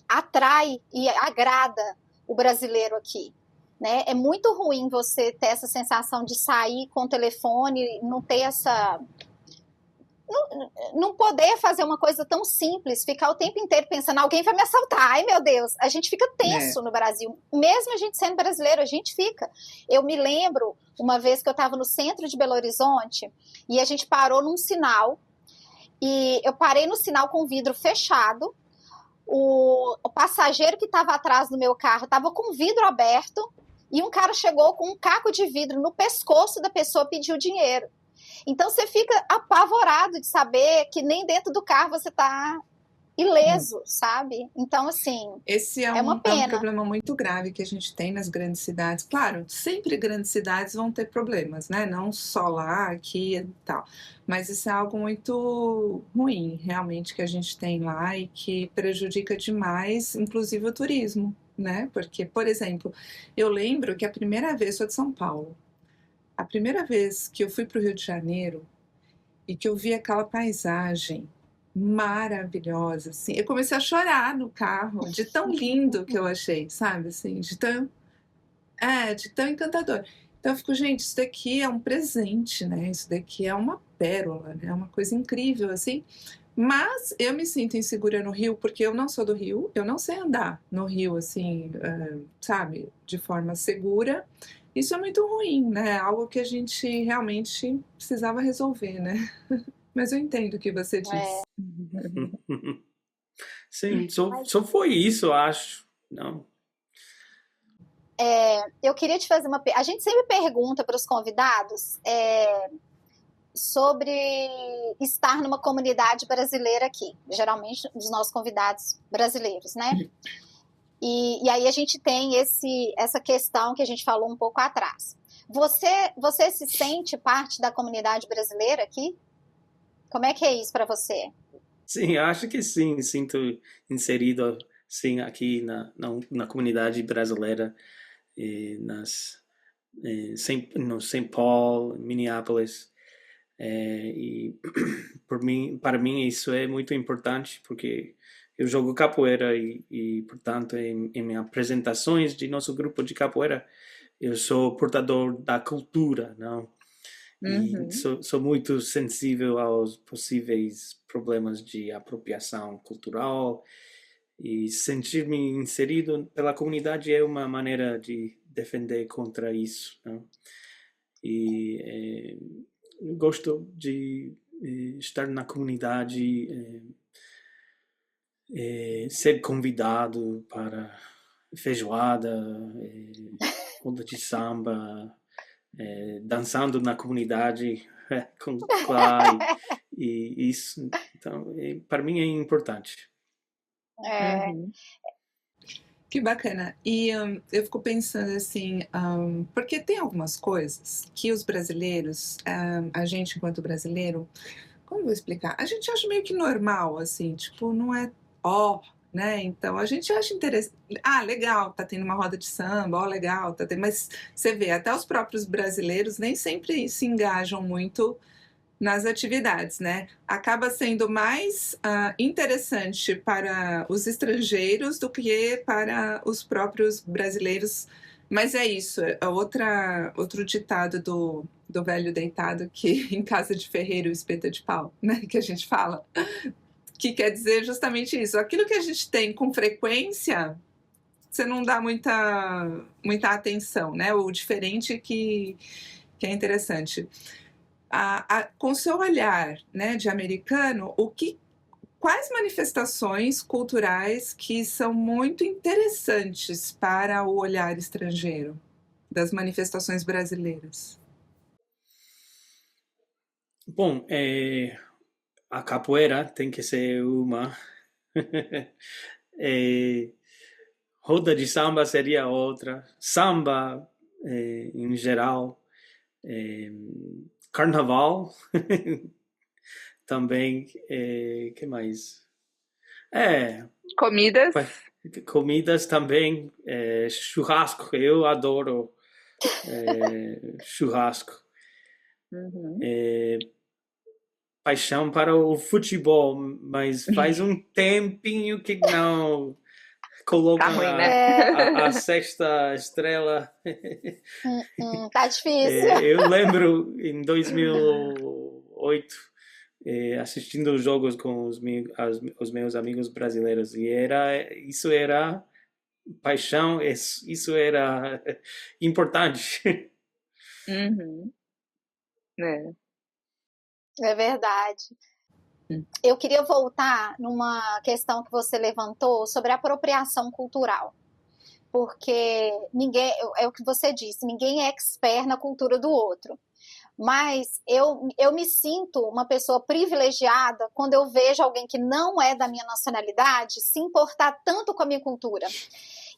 atrai e agrada o brasileiro aqui, né? É muito ruim você ter essa sensação de sair com o telefone e não ter essa... Não poder fazer uma coisa tão simples, ficar o tempo inteiro pensando, alguém vai me assaltar, ai meu Deus, a gente fica tenso no Brasil, mesmo a gente sendo brasileiro, a gente fica. Eu me lembro uma vez que eu estava no centro de Belo Horizonte e a gente parou num sinal, e eu parei no sinal com o vidro fechado, o passageiro que estava atrás do meu carro estava com o vidro aberto, e um cara chegou com um caco de vidro no pescoço da pessoa, pediu dinheiro. Então você fica apavorado de saber que nem dentro do carro você está ileso, sabe? Então, assim, esse é uma um pena. problema muito grave que a gente tem nas grandes cidades. Claro, sempre grandes cidades vão ter problemas, né? Não só lá, aqui e tal. Mas isso é algo muito ruim, realmente, que a gente tem lá e que prejudica demais, inclusive o turismo, né? Porque, por exemplo, eu lembro que a primeira vez, sou de São Paulo, a primeira vez que eu fui para o Rio de Janeiro e que eu vi aquela paisagem maravilhosa, assim, eu comecei a chorar no carro, de tão lindo que eu achei, sabe, assim, de tão encantador. Então eu fico, gente, isso daqui é um presente, né, isso daqui é uma pérola, né, é uma coisa incrível, assim, mas eu me sinto insegura no Rio, porque eu não sou do Rio, eu não sei andar no Rio, assim, sabe, de forma segura. Isso é muito ruim, né, algo que a gente realmente precisava resolver, né. Mas eu entendo o que você disse. Sim, só foi isso, acho. Não. Eu queria te fazer uma... A gente sempre pergunta para os convidados sobre estar numa comunidade brasileira aqui, geralmente dos nossos convidados brasileiros, né? E aí a gente tem essa questão que a gente falou um pouco atrás. Você se sente parte da comunidade brasileira aqui? Como é que é isso para você? Sim, acho que sim. Sinto inserido, sim, aqui na comunidade brasileira, no St. Paul, Minneapolis. E para mim isso é muito importante, porque eu jogo capoeira e portanto, em minhas apresentações de nosso grupo de capoeira, eu sou portador da cultura, não? E sou muito sensível aos possíveis problemas de apropriação cultural, e sentir-me inserido pela comunidade é uma maneira de defender contra isso, não? E gosto de estar na comunidade, ser convidado para feijoada, roda de samba, dançando na comunidade com Clay, e isso, então, para mim é importante. Que bacana. E eu fico pensando assim, porque tem algumas coisas que os brasileiros, a gente enquanto brasileiro, como eu vou explicar? A gente acha meio que normal, assim, tipo, não é né? Então a gente acha interessante. Ah, legal, tá tendo uma roda de samba, legal, tá tendo... Mas você vê, até os próprios brasileiros nem sempre se engajam muito nas atividades, né? Acaba sendo mais interessante para os estrangeiros do que para os próprios brasileiros. Mas é isso, é outro ditado do velho deitado, que em casa de ferreiro espeta de pau, né? Que a gente fala, que quer dizer justamente isso. Aquilo que a gente tem com frequência, você não dá muita atenção, né? O diferente que é interessante. Com seu olhar, né, de americano, quais manifestações culturais que são muito interessantes para o olhar estrangeiro das manifestações brasileiras? Bom, a capoeira tem que ser uma. Roda de samba seria outra. Samba, em geral. Carnaval também. Que mais? Comidas. Comidas também. Churrasco, eu adoro churrasco. Uhum. Paixão para o futebol, mas faz um tempinho que não coloca Tá ruim, né? a sexta estrela. Tá difícil. Eu lembro em 2008 assistindo os jogos com os meus amigos brasileiros e isso era paixão, isso era importante. Uhum. É. É verdade. Eu queria voltar numa questão que você levantou sobre apropriação cultural. Porque ninguém, é o que você disse, ninguém é expert na cultura do outro. Mas eu me sinto uma pessoa privilegiada quando eu vejo alguém que não é da minha nacionalidade se importar tanto com a minha cultura.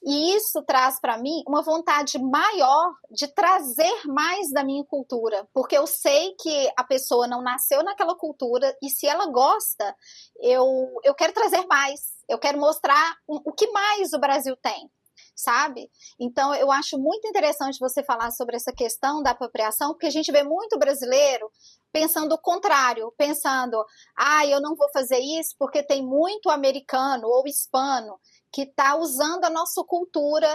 E isso traz para mim uma vontade maior de trazer mais da minha cultura, porque eu sei que a pessoa não nasceu naquela cultura e se ela gosta, eu quero trazer mais, eu quero mostrar o que mais o Brasil tem, sabe? Então eu acho muito interessante você falar sobre essa questão da apropriação, porque a gente vê muito brasileiro pensando o contrário, pensando, eu não vou fazer isso porque tem muito americano ou hispano que está usando a nossa cultura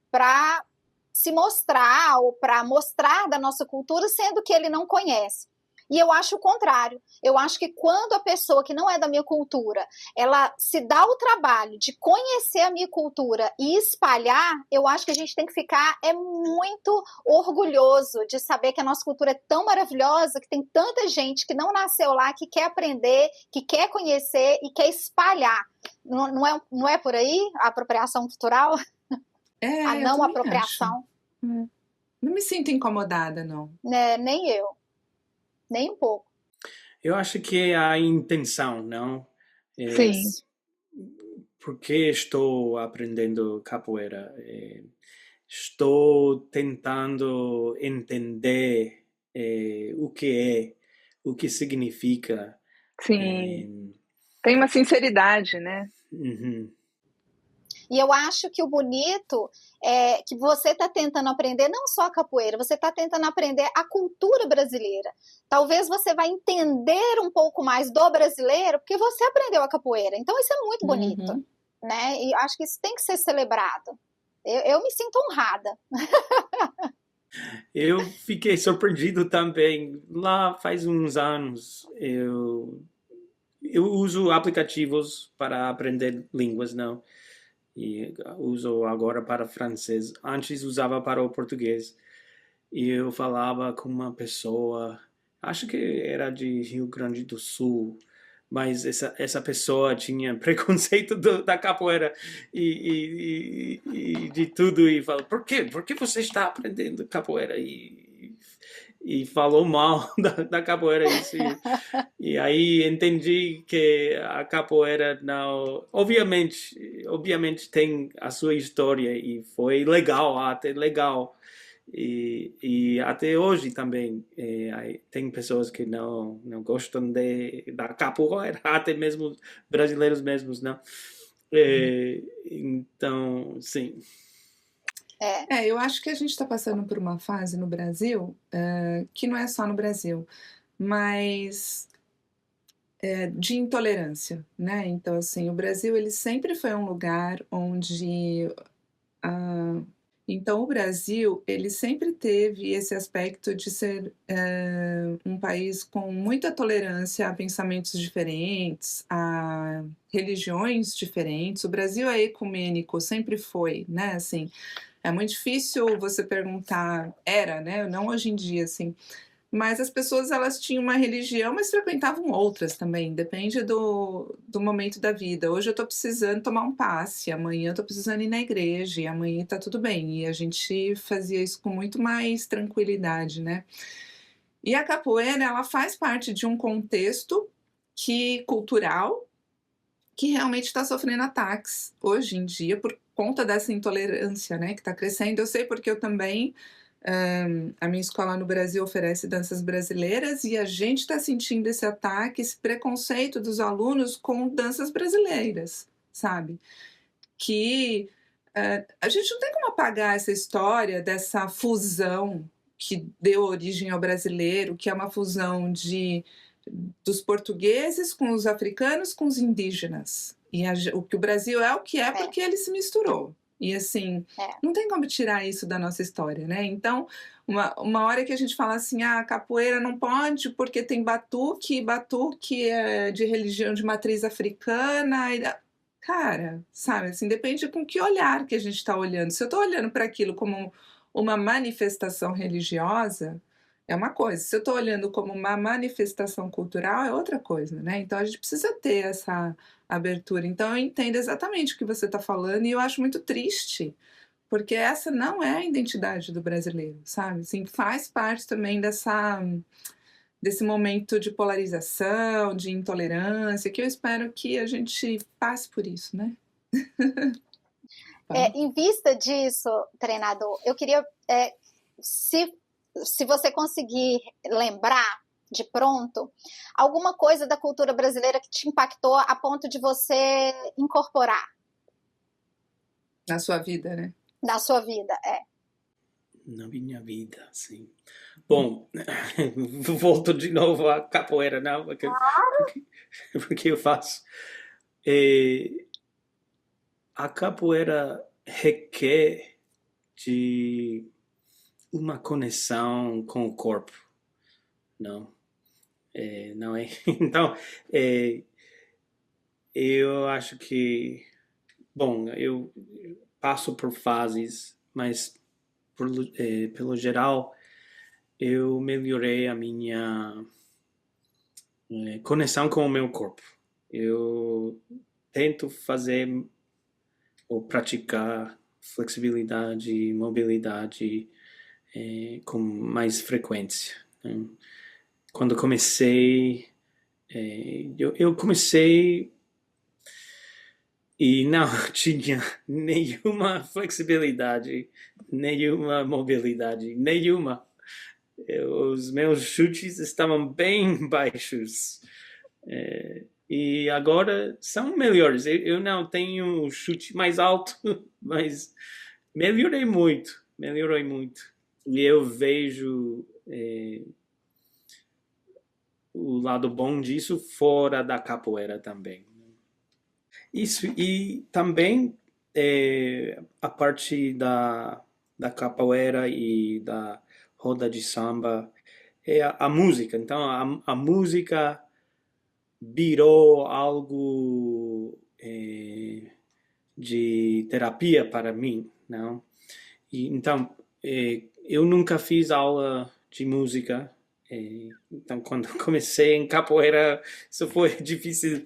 para se mostrar ou para mostrar da nossa cultura, sendo que ele não conhece. E eu acho o contrário. Eu acho que quando a pessoa que não é da minha cultura, ela se dá o trabalho de conhecer a minha cultura e espalhar, eu acho que a gente tem que ficar muito orgulhoso de saber que a nossa cultura é tão maravilhosa, que tem tanta gente que não nasceu lá, que quer aprender, que quer conhecer e quer espalhar. Não é por aí a apropriação cultural? A não apropriação? Não me sinto incomodada, não. Nem eu. Nem um pouco. Eu acho que é a intenção, não? Sim. Porque estou aprendendo capoeira. Estou tentando entender o que significa. Sim. Tem uma sinceridade, né? Uhum. E eu acho que o bonito é que você está tentando aprender não só a capoeira, você está tentando aprender a cultura brasileira. Talvez você vai entender um pouco mais do brasileiro porque você aprendeu a capoeira. Então isso é muito bonito, né? E acho que isso tem que ser celebrado. Eu me sinto honrada. Eu fiquei surpreendido também. Lá faz uns anos eu uso aplicativos para aprender línguas, não? E uso agora para francês. Antes usava para o português. E eu falava com uma pessoa, acho que era de Rio Grande do Sul, mas essa pessoa tinha preconceito da capoeira e de tudo. E falou, por quê? Por que você está aprendendo capoeira? E falou mal da capoeira. E aí entendi que a capoeira não... Obviamente tem a sua história e foi legal, até legal. E até hoje também tem pessoas que não gostam da capoeira, até mesmo brasileiros mesmos, não? Então, sim. Eu acho que a gente está passando por uma fase no Brasil, que não é só no Brasil, mas de intolerância, né? Então, assim, o Brasil ele sempre foi um lugar onde... Então, o Brasil ele sempre teve esse aspecto de ser um país com muita tolerância a pensamentos diferentes, a religiões diferentes. O Brasil é ecumênico, sempre foi, né? Assim, é muito difícil você perguntar, né? Não hoje em dia, assim. Mas as pessoas, elas tinham uma religião, mas frequentavam outras também, depende do momento da vida. Hoje eu tô precisando tomar um passe, amanhã eu tô precisando ir na igreja, e amanhã tá tudo bem. E a gente fazia isso com muito mais tranquilidade, né? E a capoeira, ela faz parte de um contexto cultural que realmente está sofrendo ataques hoje em dia por conta dessa intolerância, né, que está crescendo. Eu sei porque eu também... a minha escola no Brasil oferece danças brasileiras e a gente está sentindo esse ataque, esse preconceito dos alunos com danças brasileiras, sabe? Que a gente não tem como apagar essa história dessa fusão que deu origem ao brasileiro, que é uma fusão dos portugueses com os africanos, com os indígenas. E o que o Brasil é o que é porque ele se misturou. E assim, não tem como tirar isso da nossa história, né? Então, uma hora que a gente fala assim, capoeira não pode porque tem batuque é de religião de matriz africana. Cara, sabe, assim, depende com que olhar que a gente está olhando. Se eu estou olhando para aquilo como uma manifestação religiosa, é uma coisa. Se eu estou olhando como uma manifestação cultural, é outra coisa, né? Então a gente precisa ter essa abertura. Então eu entendo exatamente o que você está falando e eu acho muito triste, porque essa não é a identidade do brasileiro, sabe? Assim, faz parte também desse momento de polarização, de intolerância, que eu espero que a gente passe por isso, né? Em vista disso, treinador, eu queria, se você conseguir lembrar de pronto, alguma coisa da cultura brasileira que te impactou a ponto de você incorporar. Na sua vida, né? Na sua vida, Na minha vida, sim. Bom, volto de novo à capoeira, não? Porque eu faço. A capoeira requer de uma conexão com o corpo, não? Não é? Então, eu acho que, bom, eu passo por fases, mas pelo geral eu melhorei a minha conexão com o meu corpo. Eu tento fazer ou praticar flexibilidade e mobilidade com mais frequência. Né? Quando comecei, eu comecei e não tinha nenhuma flexibilidade, nenhuma mobilidade, nenhuma. Os meus chutes estavam bem baixos. E agora são melhores. Eu não tenho um chute mais alto, mas melhorei muito. E eu vejo o lado bom disso fora da capoeira também. Isso, e também a parte da capoeira e da roda de samba é a música. Então, a música virou algo de terapia para mim, não? E, então, eu nunca fiz aula de música. Então, quando comecei em capoeira, isso foi difícil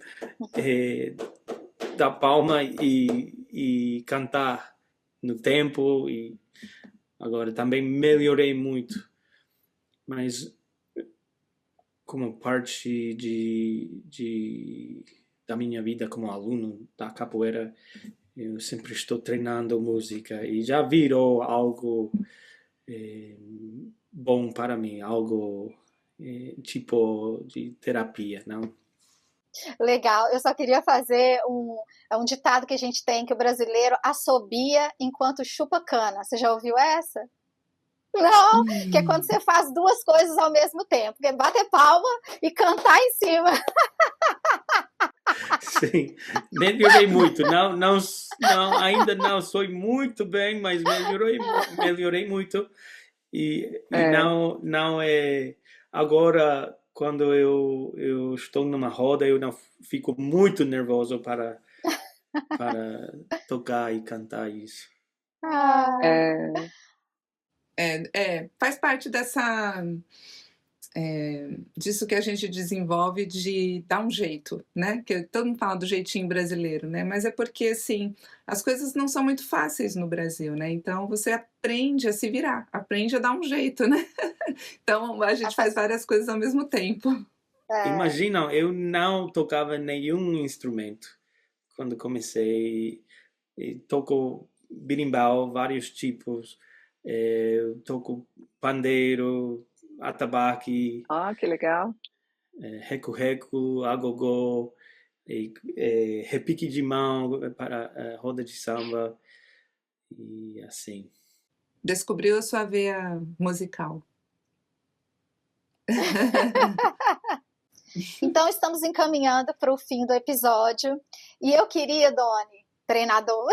dar palma e cantar no tempo. E agora também melhorei muito. Mas como parte da minha vida como aluno da capoeira, eu sempre estou treinando música e já virou algo bom para mim, algo tipo de terapia, não? Legal. Eu só queria fazer um ditado que a gente tem, que o brasileiro assobia enquanto chupa cana. Você já ouviu essa? Não, que é quando você faz duas coisas ao mesmo tempo, que é bater palma e cantar em cima. Sim, melhorei muito. Não, ainda não sou muito bem, mas melhorei muito. E não é agora quando eu estou numa roda, eu não fico muito nervoso para tocar e cantar isso. Faz parte disso que a gente desenvolve de dar um jeito, né? Que todo mundo fala do jeitinho brasileiro, né? Mas é porque, assim, as coisas não são muito fáceis no Brasil, né? Então, você aprende a se virar, aprende a dar um jeito, né? Então, a gente faz várias coisas ao mesmo tempo. Imagina, eu não tocava nenhum instrumento quando comecei. Toco berimbau, vários tipos. Toco pandeiro, atabaque. Que legal. Reco-reco, agogô, repique de mão para roda de samba e assim. Descobriu a sua veia musical. Então, estamos encaminhando para o fim do episódio. E eu queria, Doni, treinador,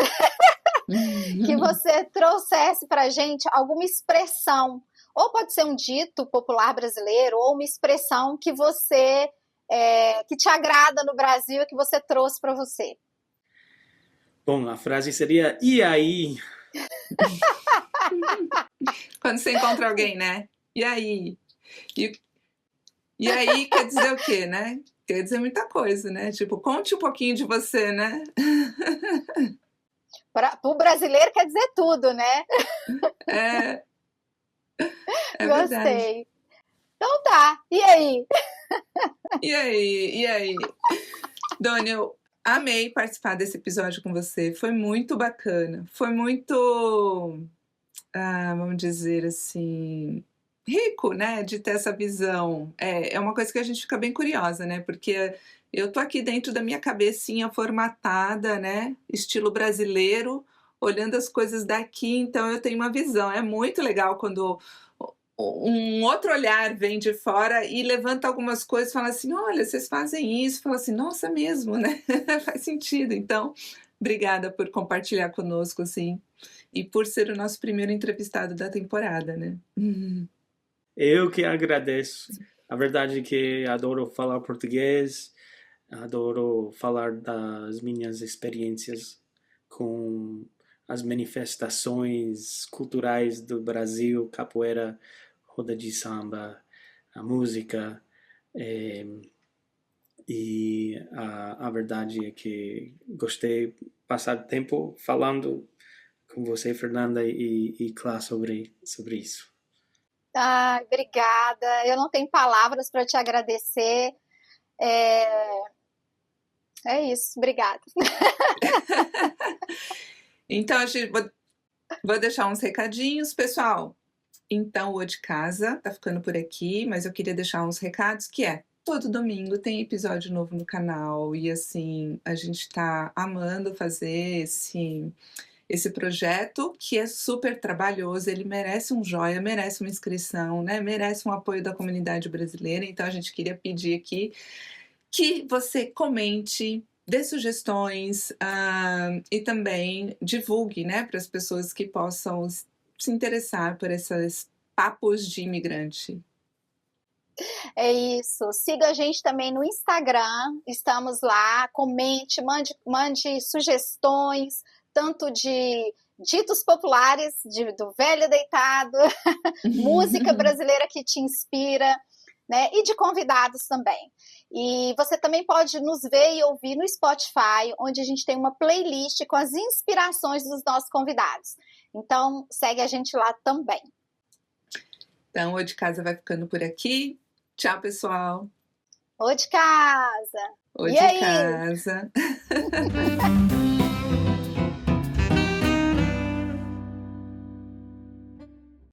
que você trouxesse para a gente alguma expressão, ou pode ser um dito popular brasileiro, ou uma expressão que você que te agrada no Brasil e que você trouxe para você. Bom, a frase seria, e aí? Quando você encontra alguém, né? E aí? E aí quer dizer o quê, né? Quer dizer muita coisa, né? Tipo, conte um pouquinho de você, né? Para o brasileiro quer dizer tudo, né? É Gostei. verdade. Então tá, e aí? E aí? Doni, eu amei participar desse episódio com você. Foi muito bacana. Foi muito, vamos dizer assim, rico, né? De ter essa visão. É uma coisa que a gente fica bem curiosa, né? Porque eu tô aqui dentro da minha cabecinha formatada, né? Estilo brasileiro, olhando as coisas daqui, então eu tenho uma visão. É muito legal quando um outro olhar vem de fora e levanta algumas coisas e fala assim, olha, vocês fazem isso. Fala assim, nossa, mesmo, né? Faz sentido. Então, obrigada por compartilhar conosco, assim, e por ser o nosso primeiro entrevistado da temporada, né? Eu que agradeço. A verdade é que adoro falar português, adoro falar das minhas experiências com as manifestações culturais do Brasil, capoeira, roda de samba, a música. E a verdade é que gostei de passar tempo falando com você, Fernanda, e Clá, sobre isso. Ai, obrigada. Eu não tenho palavras para te agradecer. É isso, obrigada. Então, a gente vou deixar uns recadinhos, pessoal. Então, o de casa tá ficando por aqui, mas eu queria deixar uns recados, que todo domingo tem episódio novo no canal, e assim, a gente tá amando fazer esse projeto, que é super trabalhoso, ele merece um joia, merece uma inscrição, né? Merece um apoio da comunidade brasileira, então a gente queria pedir aqui que você comente, dê sugestões e também divulgue, né, para as pessoas que possam se interessar por esses papos de imigrante. É isso. Siga a gente também no Instagram. Estamos lá. Comente, mande sugestões, tanto de ditos populares, do velho deitado, música brasileira que te inspira, né? E de convidados também. E você também pode nos ver e ouvir no Spotify, onde a gente tem uma playlist com as inspirações dos nossos convidados. Então, segue a gente lá também. Então, o de casa vai ficando por aqui. Tchau, pessoal. O de casa. O E de aí? casa.